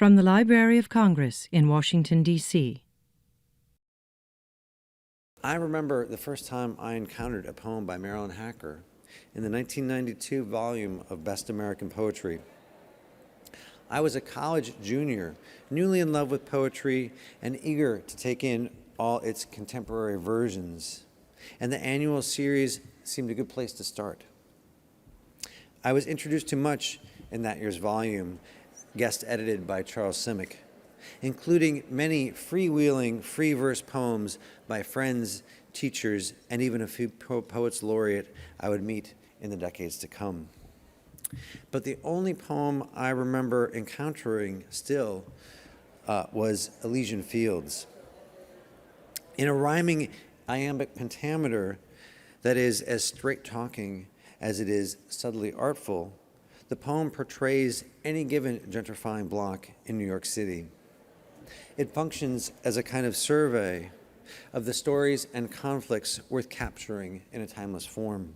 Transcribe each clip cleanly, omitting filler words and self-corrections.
From the Library of Congress in Washington, D.C. I remember the first time I encountered a poem by Marilyn Hacker in the 1992 volume of Best American Poetry. I was a college junior, newly in love with poetry and eager to take in all its contemporary versions, and the annual series seemed a good place to start. I was introduced to much in that year's volume, guest edited by Charles Simic, including many freewheeling, free verse poems by friends, teachers, and even a few poets laureate I would meet in the decades to come. But the only poem I remember encountering still was Elysian Fields. In a rhyming iambic pentameter that is as straight-talking as it is subtly artful, the poem portrays any given gentrifying block in New York City. It functions as a kind of survey of the stories and conflicts worth capturing in a timeless form.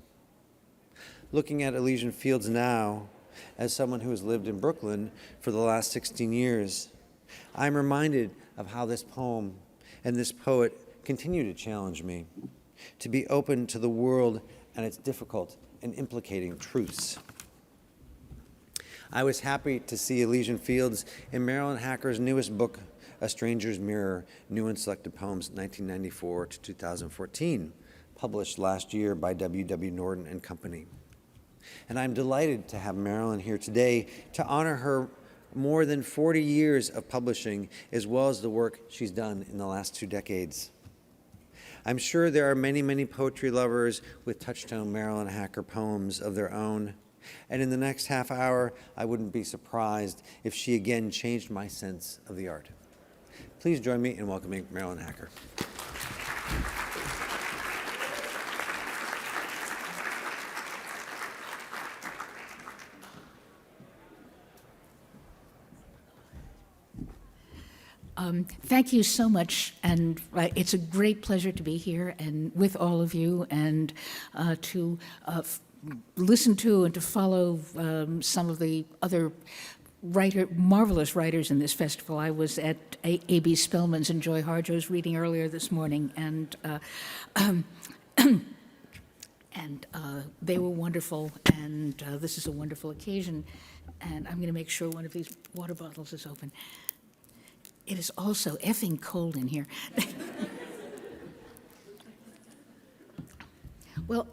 Looking at Elysian Fields now, as someone who has lived in Brooklyn for the last 16 years, I'm reminded of how this poem and this poet continue to challenge me, to be open to the world and its difficult and implicating truths. I was happy to see Elysian Fields in Marilyn Hacker's newest book, A Stranger's Mirror, New and Selected Poems, 1994 to 2014, published last year by W.W. Norton and Company. And I'm delighted to have Marilyn here today to honor her more than 40 years of publishing, as well as the work she's done in the last 2 decades. I'm sure there are many, many poetry lovers with touchstone Marilyn Hacker poems of their own. And in the next half hour, I wouldn't be surprised if she again changed my sense of the art. Please join me in welcoming Marilyn Hacker. Thank you so much, and it's a great pleasure to be here and with all of you, and to listen to and to follow some of the other marvelous writers in this festival. I was at A.B. Spellman's and Joy Harjo's reading earlier this morning, and they were wonderful, and this is a wonderful occasion, and I'm going to make sure one of these water bottles is open. It is also effing cold in here. Well,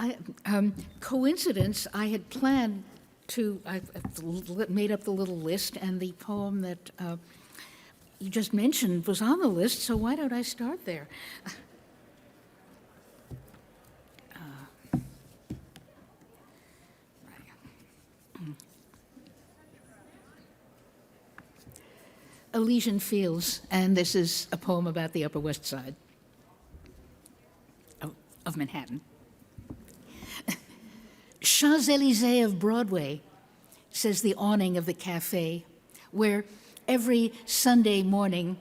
coincidence, I had planned to, I made up the little list, and the poem that you just mentioned was on the list, so why don't I start there? Elysian Fields, and this is a poem about the Upper West Side of Manhattan. Champs-Élysées of Broadway, says the awning of the cafe, where every Sunday morning,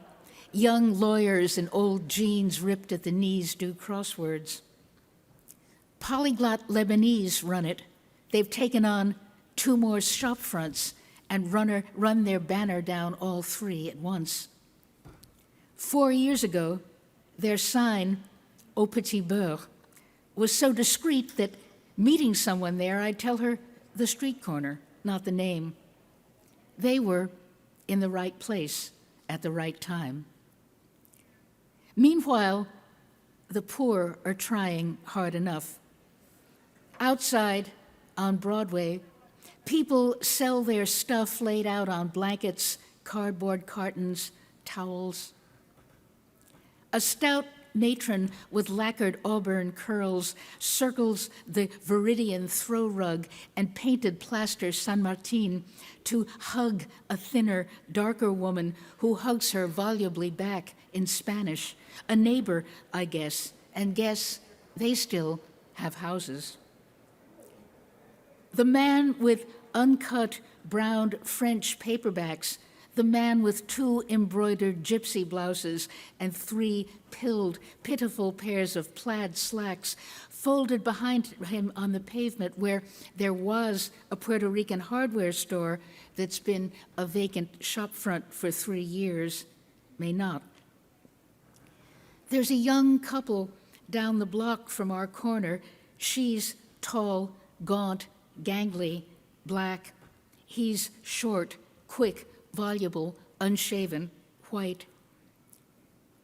young lawyers in old jeans ripped at the knees do crosswords. Polyglot Lebanese run it. They've taken on 2 more shop fronts and run their banner down all 3 at once. 4 years ago, their sign, Au Petit Beurre, was so discreet that meeting someone there, I'd tell her the street corner, not the name. They were in the right place at the right time. Meanwhile, the poor are trying hard enough. Outside, on Broadway, people sell their stuff laid out on blankets, cardboard cartons, towels. A stout matron with lacquered auburn curls circles the Viridian throw rug and painted plaster San Martin to hug a thinner, darker woman who hugs her volubly back in Spanish. A neighbor, I guess, and guess they still have houses. The man with uncut, browned French paperbacks, the man with 2 embroidered gypsy blouses and 3 pilled, pitiful pairs of plaid slacks, folded behind him on the pavement where there was a Puerto Rican hardware store, that's been a vacant shopfront for 3 years may not. There's a young couple down the block from our corner. She's tall, gaunt, gangly, black. He's short, quick, voluble, unshaven, white.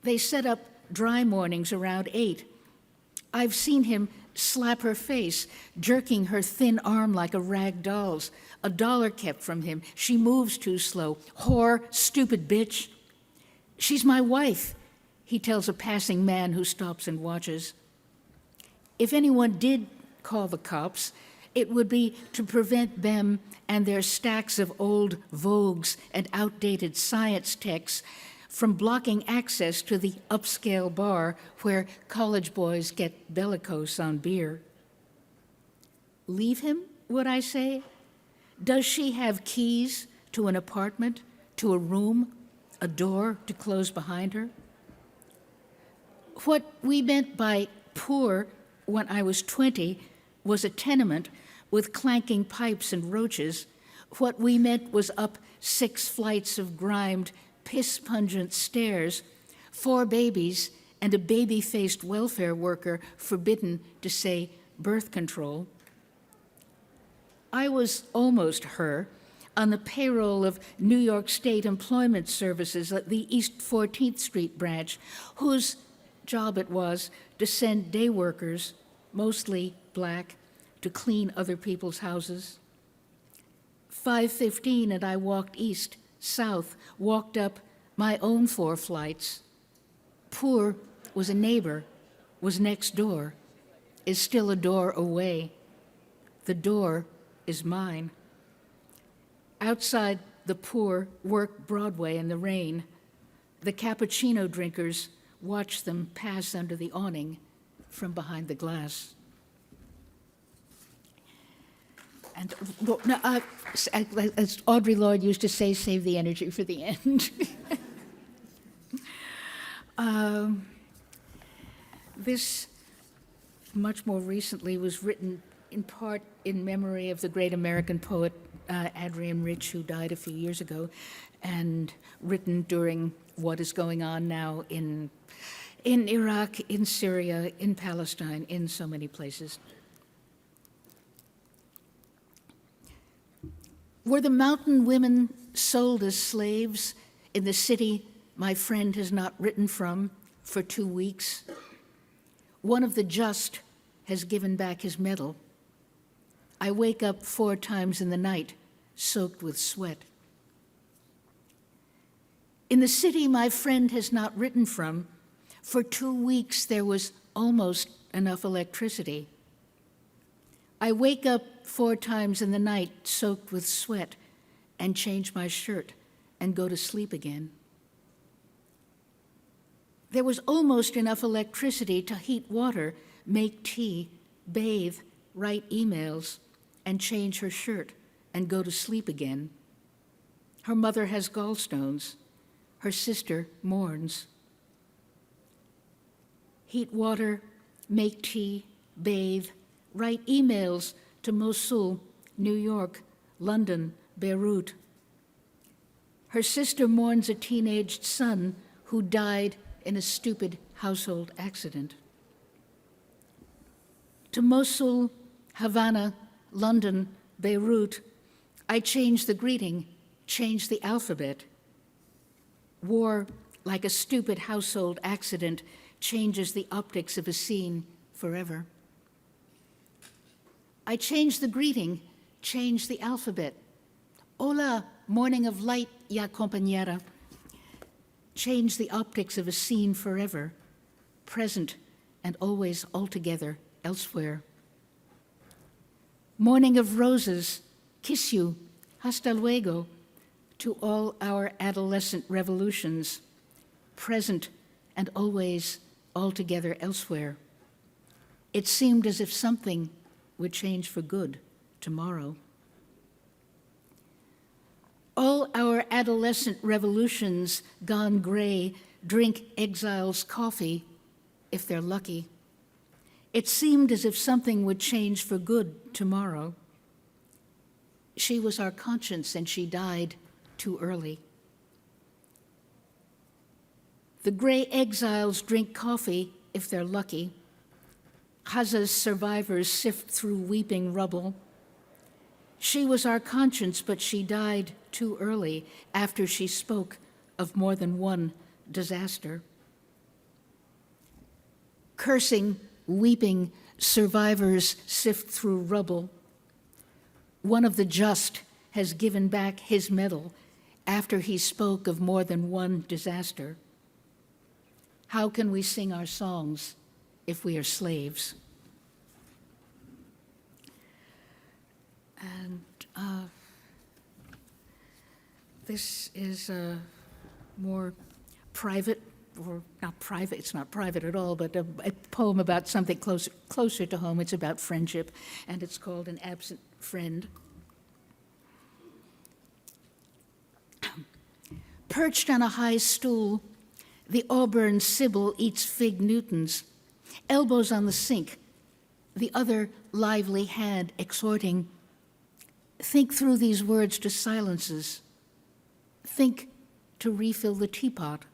They set up dry mornings around 8. I've seen him slap her face, jerking her thin arm like a rag doll's. $1 kept from him. She moves too slow. Whore, stupid bitch. She's my wife, he tells a passing man who stops and watches. If anyone did call the cops, it would be to prevent them and their stacks of old Vogues and outdated science texts from blocking access to the upscale bar where college boys get bellicose on beer. Leave him, would I say? Does she have keys to an apartment, to a room, a door to close behind her? What we meant by poor when I was 20 was a tenement with clanking pipes and roaches. What we meant was up 6 flights of grimed, piss-pungent stairs, 4 babies, and a baby-faced welfare worker forbidden to say birth control. I was almost her, on the payroll of New York State Employment Services at the East 14th Street branch, whose job it was to send day workers, mostly black, to clean other people's houses. 5:15 and I walked east, south, walked up my own 4 flights. Poor was a neighbor, was next door, is still a door away. The door is mine. Outside, the poor work Broadway in the rain. The cappuccino drinkers watch them pass under the awning from behind the glass. And as Audre Lorde used to say, save the energy for the end. This, much more recently, was written in part in memory of the great American poet Adrienne Rich, who died a few years ago, and written during what is going on now in Iraq, in Syria, in Palestine, in so many places. Were the mountain women sold as slaves in the city my friend has not written from for 2 weeks? One of the just has given back his medal. I wake up 4 times in the night, soaked with sweat. In the city my friend has not written from, for 2 weeks there was almost enough electricity. I wake up 4 times in the night, soaked with sweat, and change my shirt and go to sleep again. There was almost enough electricity to heat water, make tea, bathe, write emails, and change her shirt and go to sleep again. Her mother has gallstones. Her sister mourns. Heat water, make tea, bathe, write emails to Mosul, New York, London, Beirut. Her sister mourns a teenaged son who died in a stupid household accident. To Mosul, Havana, London, Beirut, I change the greeting, change the alphabet. War, like a stupid household accident, changes the optics of a scene forever. I change the greeting, change the alphabet. Hola, morning of light, ya compañera. Change the optics of a scene forever, present and always altogether elsewhere. Morning of roses, kiss you, hasta luego, to all our adolescent revolutions, present and always altogether elsewhere. It seemed as if something would change for good tomorrow. All our adolescent revolutions gone gray drink exiles' coffee, if they're lucky. It seemed as if something would change for good tomorrow. She was our conscience, and she died too early. The gray exiles drink coffee, if they're lucky. Ghaza's survivors sift through weeping rubble. She was our conscience, but she died too early after she spoke of more than one disaster. Cursing, weeping, survivors sift through rubble. One of the just has given back his medal after he spoke of more than one disaster. How can we sing our songs if we are slaves? And this is a more private, or not private, it's not private at all, but a poem about something closer to home. It's about friendship, and it's called An Absent Friend. Perched on a high stool, the auburn Sybil eats fig Newtons, elbows on the sink, the other lively hand exhorting, think through these words to silences. Think to refill the teapot.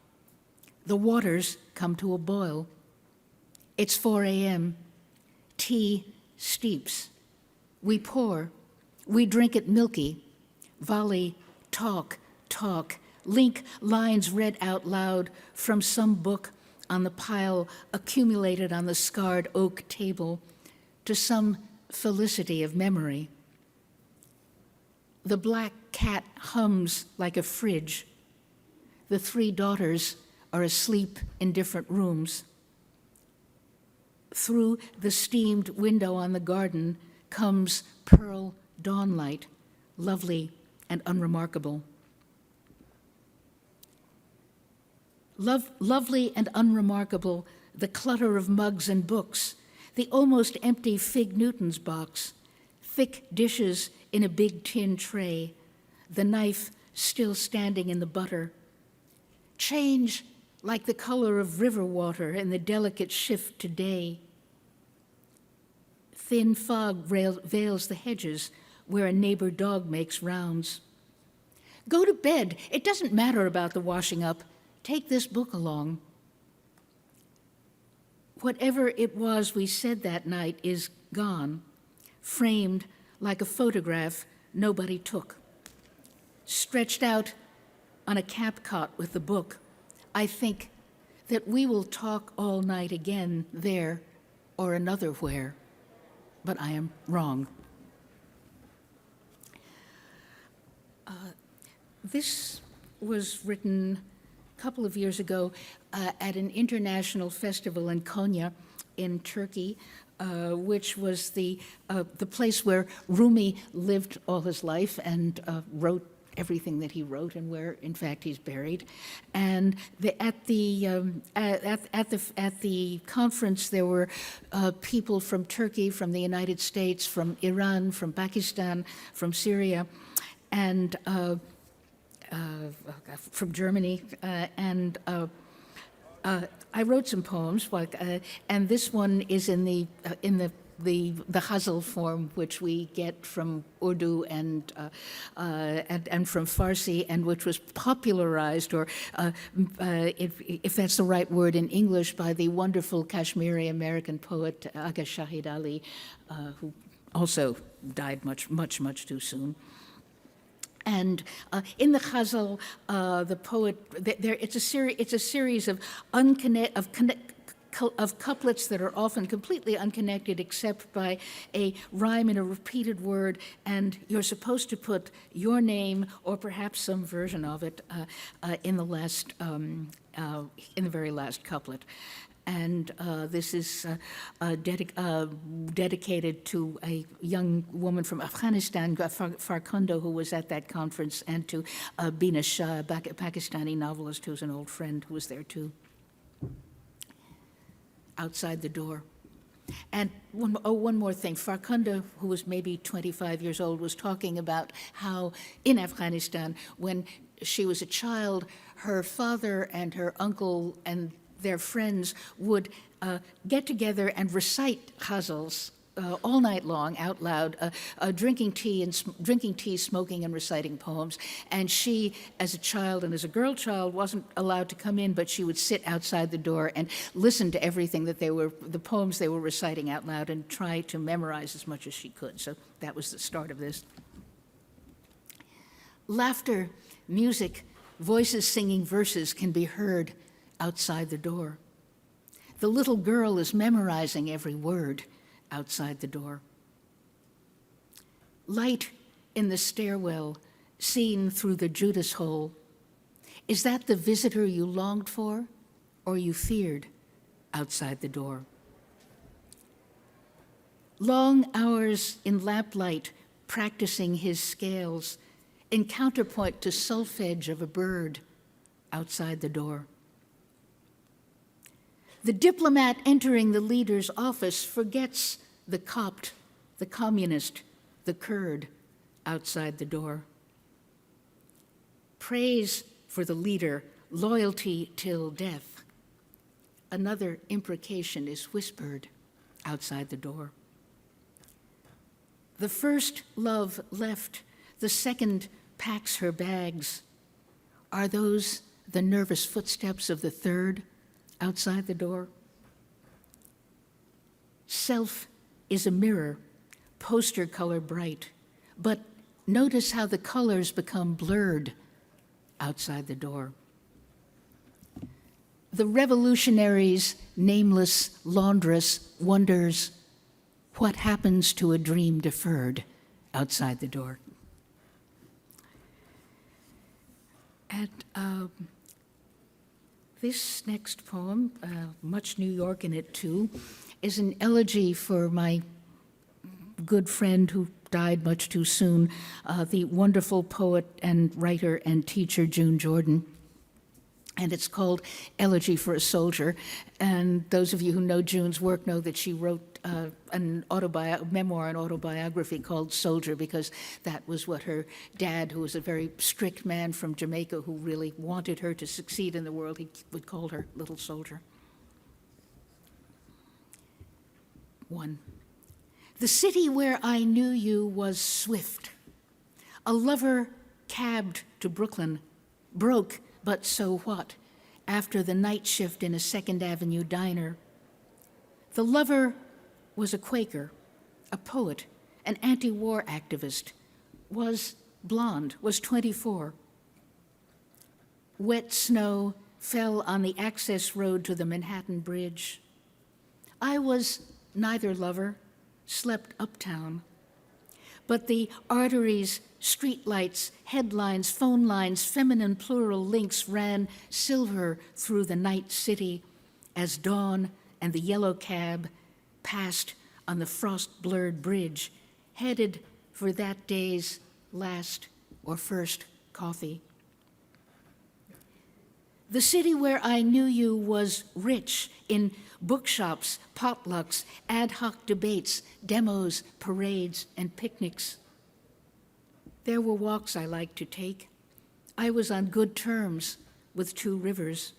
The waters come to a boil. It's 4 a.m. Tea steeps. We pour. We drink it milky. Volley, talk, link lines read out loud from some book on the pile accumulated on the scarred oak table to some felicity of memory. The black cat hums like a fridge. The 3 daughters are asleep in different rooms. Through the steamed window on the garden comes pearl dawnlight, lovely and unremarkable. Lovely and unremarkable, the clutter of mugs and books, the almost empty Fig Newton's box, thick dishes in a big tin tray, the knife still standing in the butter. Change like the color of river water in the delicate shift to day. Thin fog veils the hedges where a neighbor dog makes rounds. Go to bed. It doesn't matter about the washing up. Take this book along. Whatever it was we said that night is gone, framed like a photograph nobody took. Stretched out on a cap cot with the book, I think that we will talk all night again there or another where, but I am wrong. This was written a couple of years ago at an international festival in Konya in Turkey, which was the place where Rumi lived all his life and wrote everything that he wrote, and where, in fact, he's buried. And at the conference, there were people from Turkey, from the United States, from Iran, from Pakistan, from Syria, and from Germany, and I wrote some poems, and this one is in the ghazal form, which we get from Urdu and from Farsi, and which was popularized, or if that's the right word in English, by the wonderful Kashmiri American poet Agha Shahid Ali, who also died much too soon. And in the ghazal, the poet, it's a series of couplets that are often completely unconnected except by a rhyme in a repeated word, and you're supposed to put your name or perhaps some version of it in the very last couplet. And this is dedicated to a young woman from Afghanistan, Farkhunda, who was at that conference, and to Bina Shah, a Pakistani novelist who's an old friend who was there too. Outside the door. And one more thing. Farkhunda, who was maybe 25 years old, was talking about how in Afghanistan, when she was a child, her father and her uncle and their friends would get together and recite ghazals all night long out loud, drinking tea, smoking and reciting poems. And she, as a child and as a girl child, wasn't allowed to come in, but she would sit outside the door and listen to everything that the poems they were reciting out loud, and try to memorize as much as she could. So that was the start of this. Laughter, music, voices singing verses can be heard outside the door. The little girl is memorizing every word outside the door. Light in the stairwell, seen through the Judas hole. Is that the visitor you longed for or you feared outside the door? Long hours in lamplight, practicing his scales, in counterpoint to solfege of a bird outside the door. The diplomat entering the leader's office forgets the Copt, the communist, the Kurd outside the door. Praise for the leader, loyalty till death. Another imprecation is whispered outside the door. The first love left, the second packs her bags. Are those the nervous footsteps of the third outside the door? Self is a mirror, poster color bright, but notice how the colors become blurred outside the door. The revolutionary's nameless laundress wonders what happens to a dream deferred outside the door. And this next poem, much New York in it too, is an elegy for my good friend who died much too soon, the wonderful poet and writer and teacher June Jordan. And it's called Elegy for a Soldier. And those of you who know June's work know that she wrote an memoir and autobiography called Soldier, because that was what her dad, who was a very strict man from Jamaica who really wanted her to succeed in the world, he would call her Little Soldier. 1. The city where I knew you was swift. A lover cabbed to Brooklyn, broke, but so what, after the night shift in a Second Avenue diner. The lover was a Quaker, a poet, an anti-war activist, was blonde, was 24. Wet snow fell on the access road to the Manhattan Bridge. I was neither lover, slept uptown, but the arteries, streetlights, headlines, phone lines, feminine plural links ran silver through the night city as dawn and the yellow cab passed on the frost-blurred bridge, headed for that day's last or first coffee. The city where I knew you was rich in bookshops, potlucks, ad hoc debates, demos, parades, and picnics. There were walks I liked to take. I was on good terms with Two Rivers.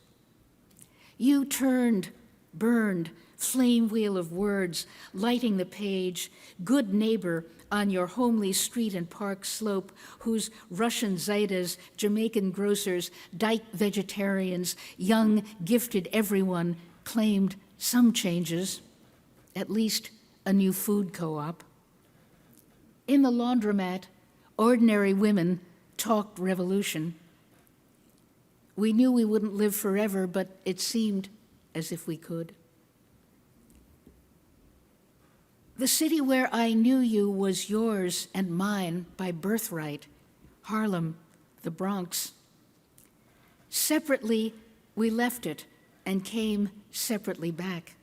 You turned, burned, flame wheel of words, lighting the page, good neighbor on your homely street and park slope, whose Russian Zaidas, Jamaican grocers, dyke vegetarians, young, gifted everyone claimed some changes, at least a new food co-op. In the laundromat, ordinary women talked revolution. We knew we wouldn't live forever, but it seemed as if we could. The city where I knew you was yours and mine by birthright, Harlem, the Bronx. Separately, we left it and came separately back.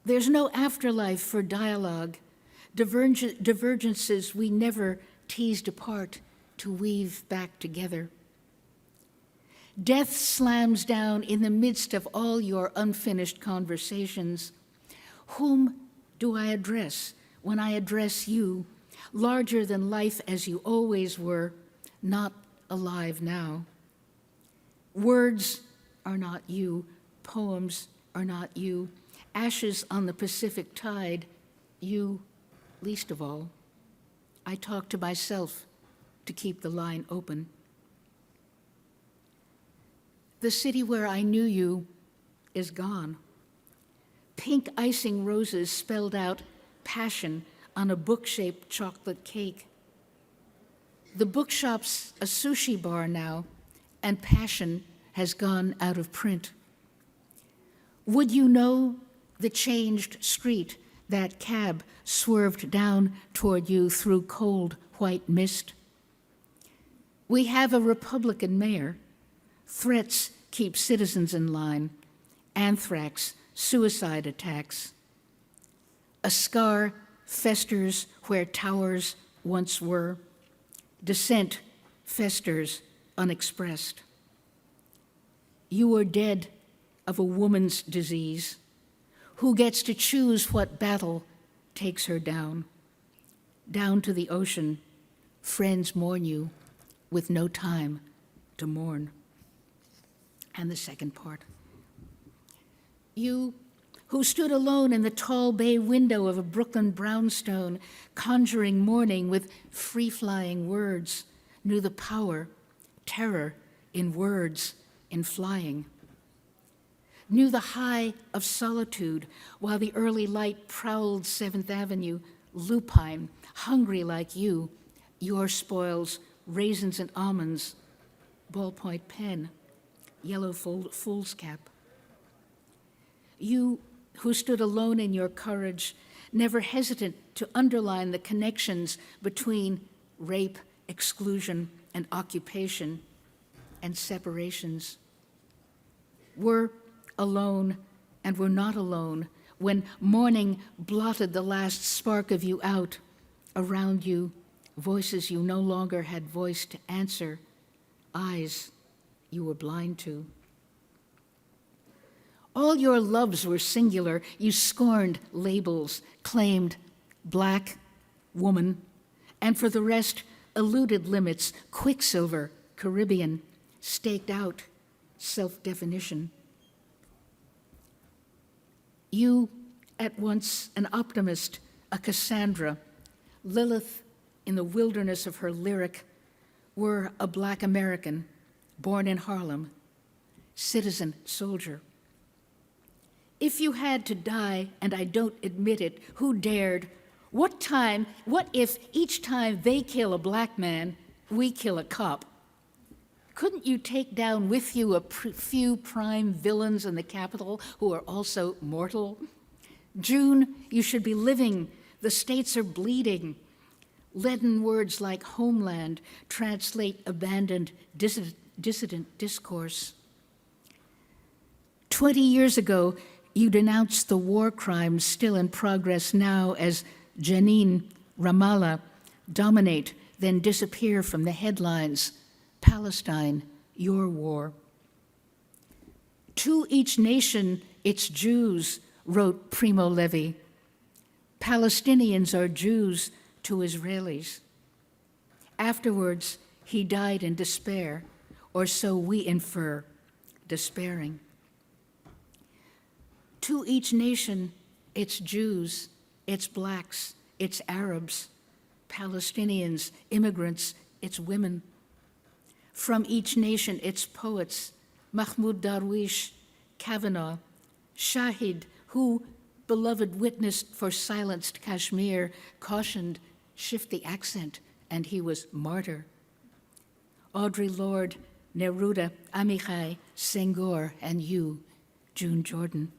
There's no afterlife for dialogue, divergences we never teased apart to weave back together. Death slams down in the midst of all your unfinished conversations. Whom do I address when I address you, larger than life as you always were, not alive now? Words are not you, poems are not you, ashes on the Pacific tide You, least of all. I talk to myself to keep the line open. The city where I knew you is gone. Pink icing roses spelled out passion on a book-shaped chocolate cake. The bookshop's a sushi bar now, and passion has gone out of print. Would you know the changed street that cab swerved down toward you through cold white mist? We have a Republican mayor. Threats keep citizens in line. Anthrax, suicide attacks. A scar festers where towers once were. Dissent festers unexpressed. You are dead of a woman's disease. Who gets to choose what battle takes her down? Down to the ocean, friends mourn you with no time to mourn. And the second part. You who stood alone in the tall bay window of a Brooklyn brownstone, conjuring morning with free-flying words, knew the power, terror in words, in flying. Knew the high of solitude while the early light prowled 7th Avenue, lupine, hungry like you, your spoils, raisins and almonds, ballpoint pen, yellow foolscap. You who stood alone in your courage, never hesitant to underline the connections between rape, exclusion, and occupation, and separations. Were alone and were not alone when morning blotted the last spark of you out. Around you, voices you no longer had voice to answer, eyes you were blind to. All your loves were singular. You scorned labels, claimed black, woman, and for the rest, eluded limits, Quicksilver, Caribbean, staked out self-definition. You, at once an optimist, a Cassandra, Lilith in the wilderness of her lyric, were a Black American, born in Harlem, citizen soldier. If you had to die, and I don't admit it, who dared? What if each time they kill a black man, we kill a cop? Couldn't you take down with you a few prime villains in the Capitol who are also mortal? June, you should be living. The states are bleeding. Leaden words like homeland translate abandoned dissident discourse. 20 years ago, you denounced the war crimes still in progress now as Jenin, Ramallah dominate, then disappear from the headlines. Palestine, your war. To each nation, its Jews, wrote Primo Levi. Palestinians are Jews to Israelis. Afterwards, he died in despair, or so we infer, despairing. To each nation, its Jews, its blacks, its Arabs, Palestinians, immigrants, its women. From each nation, its poets, Mahmoud Darwish, Kavanaugh, Shahid, who, beloved witness for silenced Kashmir, cautioned, shift the accent, and he was martyr. Audre Lorde, Neruda, Amichai, Senghor, and you, June Jordan.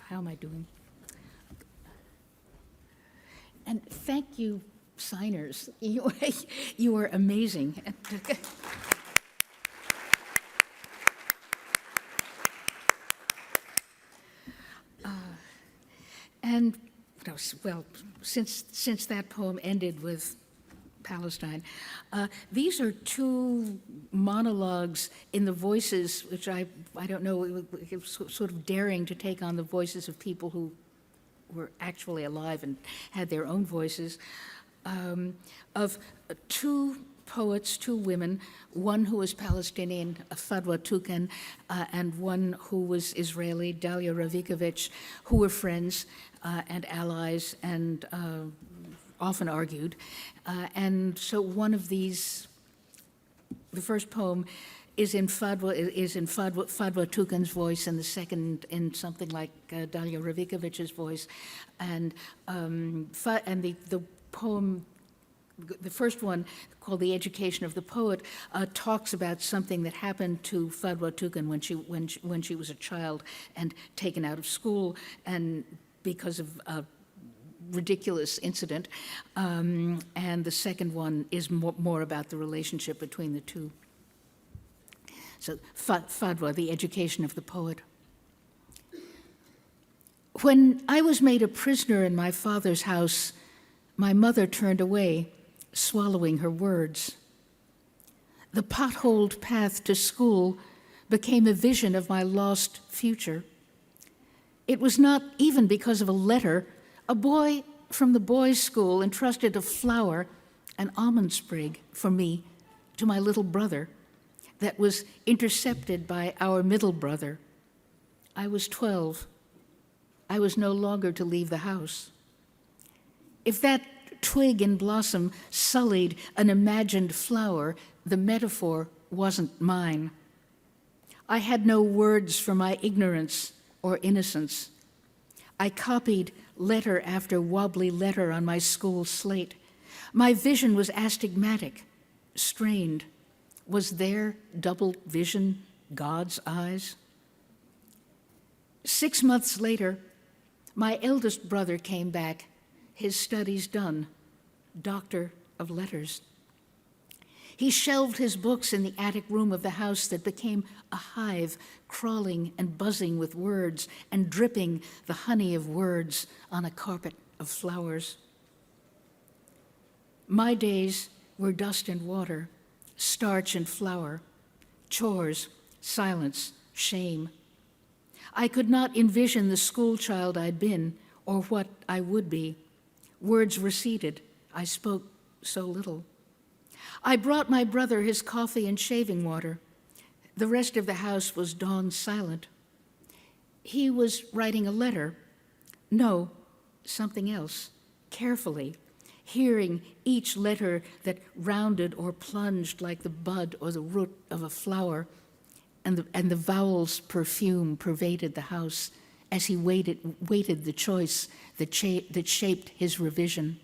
How am I doing? And thank you, signers. You are amazing. And well, since that poem ended with Palestine, these are two monologues in the voices, which I don't know, it was sort of daring to take on the voices of people who were actually alive and had their own voices, of two poets, two women, one who was Palestinian, Fadwa Tukan, and one who was Israeli, Dalia Ravikovich, who were friends and allies and often argued. And so one of these, the first poem is in Fadwa Tukan's voice, and the second in something like Dalia Ravikovich's voice. And the poem, the first one, called The Education of the Poet, talks about something that happened to Fadwa Tukan when she was a child and taken out of school, and because of a ridiculous incident. And the second one is more about the relationship between the two. So Fadwa, The Education of the Poet. When I was made a prisoner in my father's house, my mother turned away, swallowing her words. The potholed path to school became a vision of my lost future. It was not even because of a letter. A boy from the boys' school entrusted a flower, an almond sprig, for me to my little brother that was intercepted by our middle brother. I was 12. I was no longer to leave the house. If that twig and blossom sullied an imagined flower, the metaphor wasn't mine. I had no words for my ignorance or innocence. I copied letter after wobbly letter on my school slate. My vision was astigmatic, strained. Was their double vision God's eyes? 6 months later, my eldest brother came back, his studies done, doctor of letters. He shelved his books in the attic room of the house that became a hive, crawling and buzzing with words and dripping the honey of words on a carpet of flowers. My days were dust and water, starch and flour, chores, silence, shame. I could not envision the schoolchild I'd been or what I would be. Words receded. I spoke so little. I brought my brother his coffee and shaving water. The rest of the house was dawn silent. He was writing a letter. No, something else, carefully, hearing each letter that rounded or plunged like the bud or the root of a flower, and the vowel's perfume pervaded the house as he waited the choice that shaped his revision.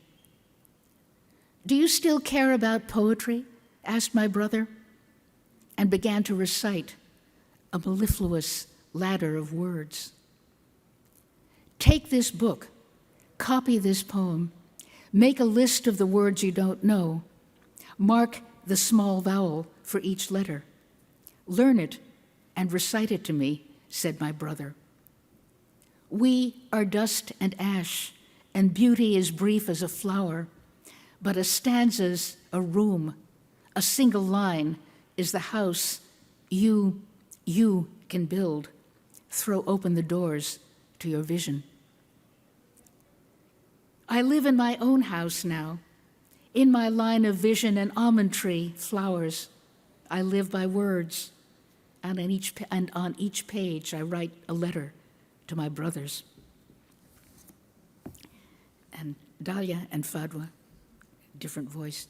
Do you still care about poetry? Asked my brother, and began to recite a mellifluous ladder of words. Take this book, copy this poem, make a list of the words you don't know, mark the small vowel for each letter. Learn it and recite it to me, said my brother. We are dust and ash, and beauty is brief as a flower, but a stanza's a room, a single line is the house you can build. Throw open the doors to your vision. I live in my own house now. In my line of vision and almond tree flowers, I live by words, and on each page I write a letter to my brothers. And Dalia and Fadwa, different voice.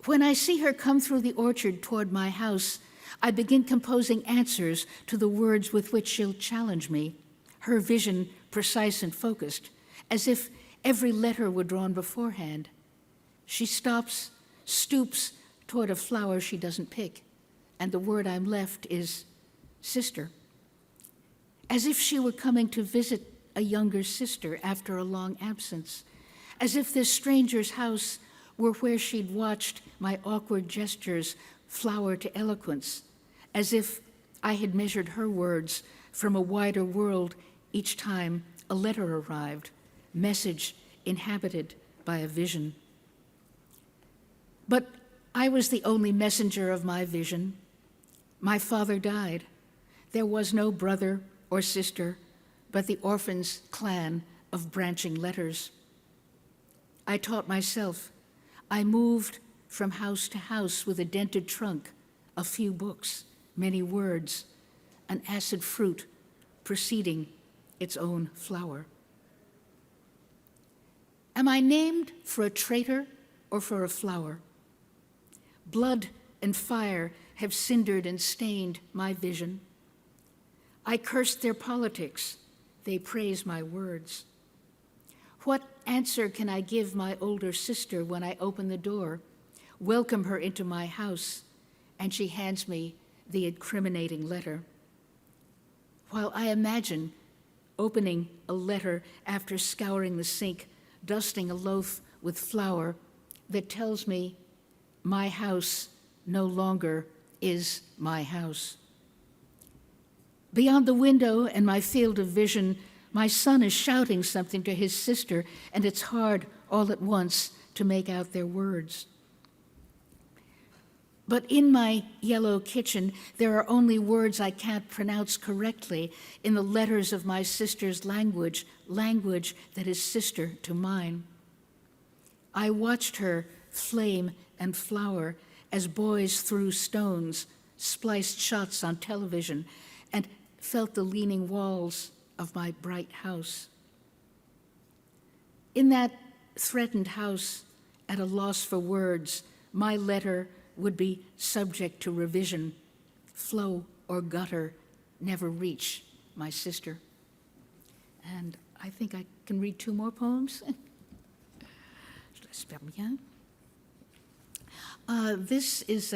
When I see her come through the orchard toward my house, I begin composing answers to the words with which she'll challenge me, her vision precise and focused, as if every letter were drawn beforehand. She stoops toward a flower she doesn't pick, and the word I'm left is sister. As if she were coming to visit a younger sister after a long absence, as if this stranger's house were where she'd watched my awkward gestures flower to eloquence, as if I had measured her words from a wider world each time a letter arrived, message inhabited by a vision. But I was the only messenger of my vision. My father died. There was no brother or sister, but the orphan's clan of branching letters. I taught myself. I moved from house to house with a dented trunk, a few books, many words, an acid fruit preceding its own flower. Am I named for a traitor or for a flower? Blood and fire have cindered and stained my vision. I cursed their politics, they praise my words. What answer can I give my older sister when I open the door, welcome her into my house, and she hands me the incriminating letter? While I imagine opening a letter after scouring the sink, dusting a loaf with flour that tells me my house no longer is my house. Beyond the window and my field of vision, my son is shouting something to his sister, and it's hard all at once to make out their words. But in my yellow kitchen, there are only words I can't pronounce correctly in the letters of my sister's language, language that is sister to mine. I watched her flame and flower as boys threw stones, spliced shots on television, and felt the leaning walls of my bright house. In that threatened house, at a loss for words, my letter would be subject to revision. Flow or gutter never reach my sister. And I think I can read 2 more poems. Je l'espère bien. This is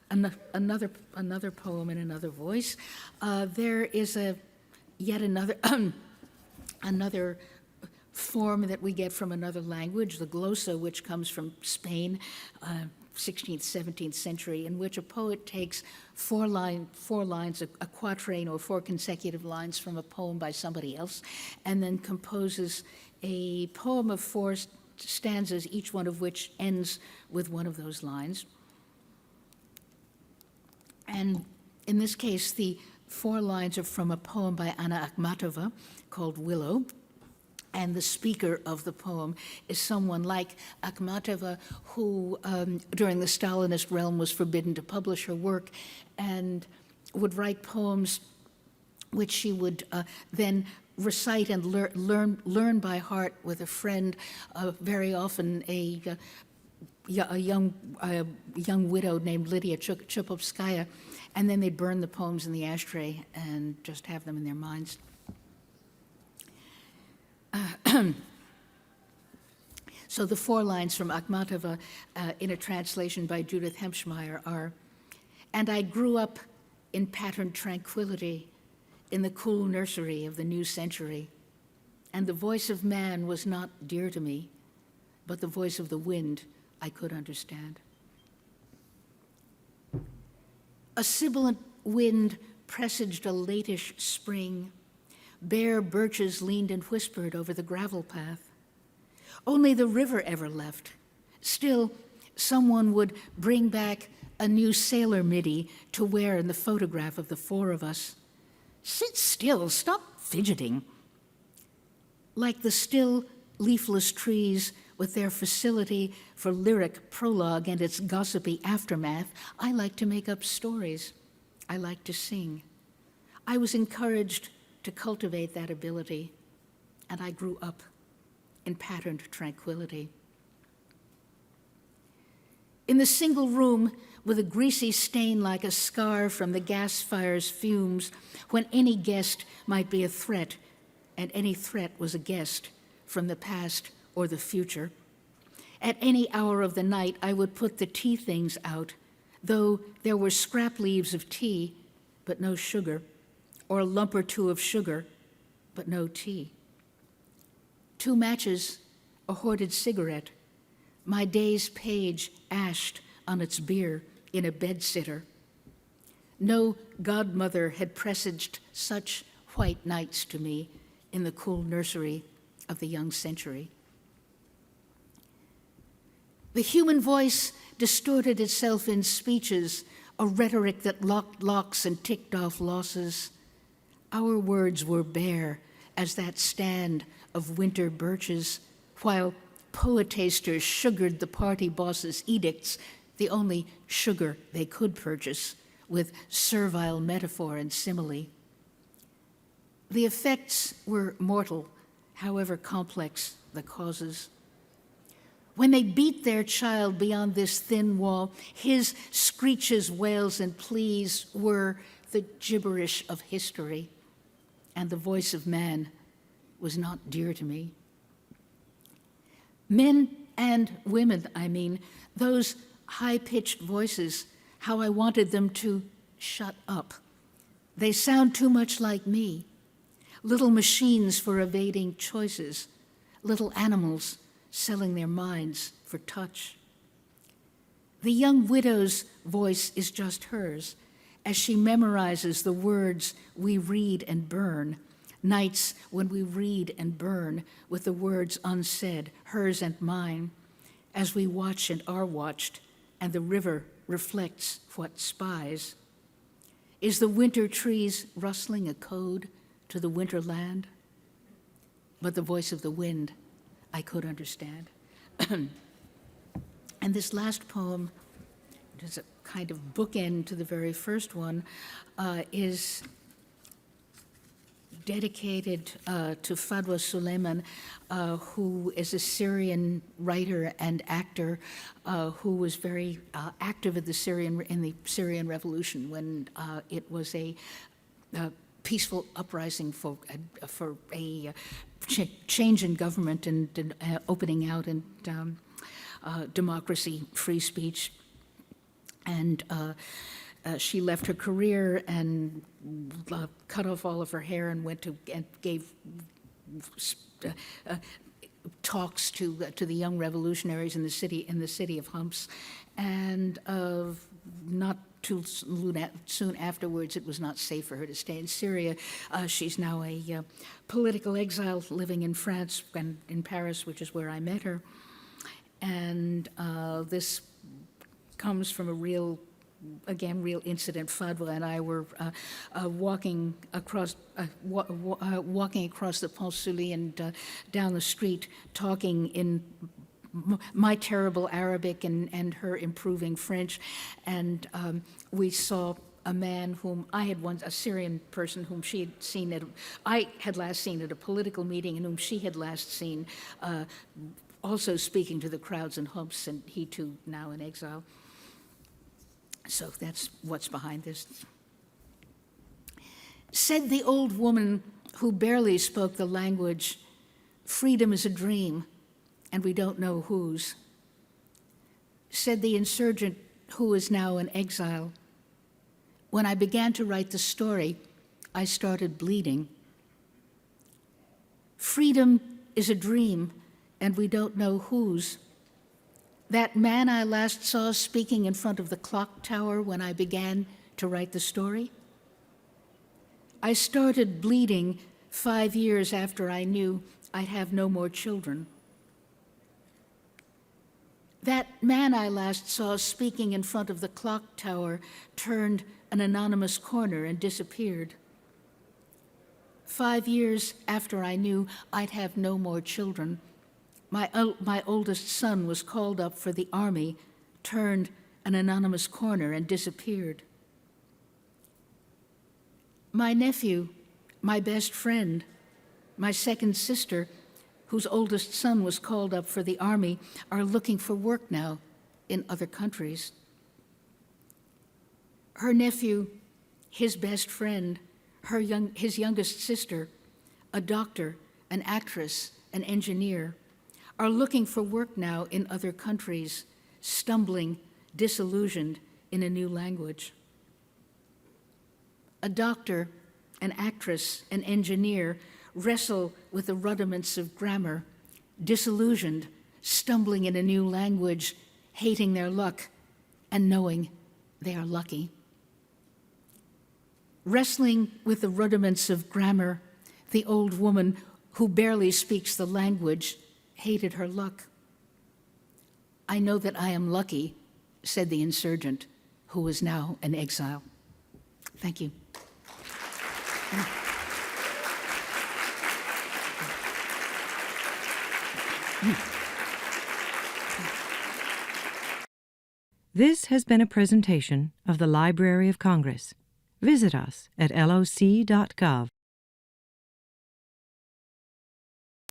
another poem in another voice. There is yet another another form that we get from another language, the glossa, which comes from Spain, 16th, 17th century, in which a poet takes 4 lines, a quatrain or 4 consecutive lines from a poem by somebody else, and then composes a poem of 4 stanzas, each one of which ends with one of those lines. And in this case, the 4 lines are from a poem by Anna Akhmatova called Willow. And the speaker of the poem is someone like Akhmatova, who during the Stalinist realm was forbidden to publish her work and would write poems which she would then recite and learn by heart with a friend, very often a young widow named Lydia Chupovskaya, and then they'd burn the poems in the ashtray and just have them in their minds. So the 4 lines from Akhmatova in a translation by Judith Hempschmeyer are, "And I grew up in patterned tranquility in the cool nursery of the new century, and the voice of man was not dear to me, but the voice of the wind I could understand. A sibilant wind presaged a latish spring. Bare birches leaned and whispered over the gravel path. Only the river ever left. Still, someone would bring back a new sailor middy to wear in the photograph of the 4 of us. Sit still, stop fidgeting. Like the still, leafless trees with their facility for lyric prologue and its gossipy aftermath, I like to make up stories. I like to sing. I was encouraged to cultivate that ability, and I grew up in patterned tranquility. In the single room with a greasy stain like a scar from the gas fire's fumes, when any guest might be a threat, and any threat was a guest from the past or the future. At any hour of the night, I would put the tea things out, though there were scrap leaves of tea, but no sugar, or a lump or 2 of sugar, but no tea. 2 matches, a hoarded cigarette, my day's page ashed on its bier in a bedsitter. No godmother had presaged such white nights to me in the cool nursery of the young century. The human voice distorted itself in speeches, a rhetoric that locked locks and ticked off losses. Our words were bare as that stand of winter birches, while poetasters sugared the party boss's edicts, the only sugar they could purchase, with servile metaphor and simile. The effects were mortal, however complex the causes. When they beat their child beyond this thin wall, his screeches, wails, and pleas were the gibberish of history, and the voice of man was not dear to me. Men and women, I mean, those high-pitched voices, how I wanted them to shut up. They sound too much like me, little machines for evading choices, little animals selling their minds for touch. The young widow's voice is just hers, as she memorizes the words we read and burn, nights when we read and burn with the words unsaid, hers and mine, as we watch and are watched, and the river reflects what spies. Is the winter trees rustling a code to the winter land? But the voice of the wind I could understand. And this last poem, is a kind of bookend to the very first one, is dedicated to Fadwa Suleiman, who is a Syrian writer and actor who was very active in the Syrian Revolution when it was a peaceful uprising for a change in government and opening out and democracy, free speech. And she left her career and cut off all of her hair and went to and gave talks to the young revolutionaries in the city of Homs, and not too soon afterwards, it was not safe for her to stay in Syria. She's now a political exile living in France and in Paris, which is where I met her. And this comes from a real incident. Fadwa and I were walking across the Pont Sully and down the street, talking in my terrible Arabic and her improving French, and we saw a man whom I had once, a Syrian person whom she had seen I had last seen at a political meeting, and whom she had last seen also speaking to the crowds in Homs, and he too now in exile. So that's what's behind this. Said the old woman who barely spoke the language, "Freedom is a dream, and we don't know whose." Said the insurgent who is now in exile, "When I began to write the story, I started bleeding." Freedom is a dream, and we don't know whose. That man I last saw speaking in front of the clock tower when I began to write the story. I started bleeding 5 years after I knew I'd have no more children. That man I last saw speaking in front of the clock tower turned an anonymous corner and disappeared. 5 years after I knew I'd have no more children, my oldest son was called up for the army, turned an anonymous corner and disappeared. My nephew, my best friend, my second sister, whose oldest son was called up for the army, are looking for work now in other countries. Her nephew, his best friend, his youngest sister, a doctor, an actress, an engineer, are looking for work now in other countries, stumbling, disillusioned in a new language. A doctor, an actress, an engineer wrestle with the rudiments of grammar, disillusioned, stumbling in a new language, hating their luck and knowing they are lucky. Wrestling with the rudiments of grammar, the old woman who barely speaks the language hated her luck. I know that I am lucky, said the insurgent, who is now in exile. Thank you. This has been a presentation of the Library of Congress. Visit us at loc.gov.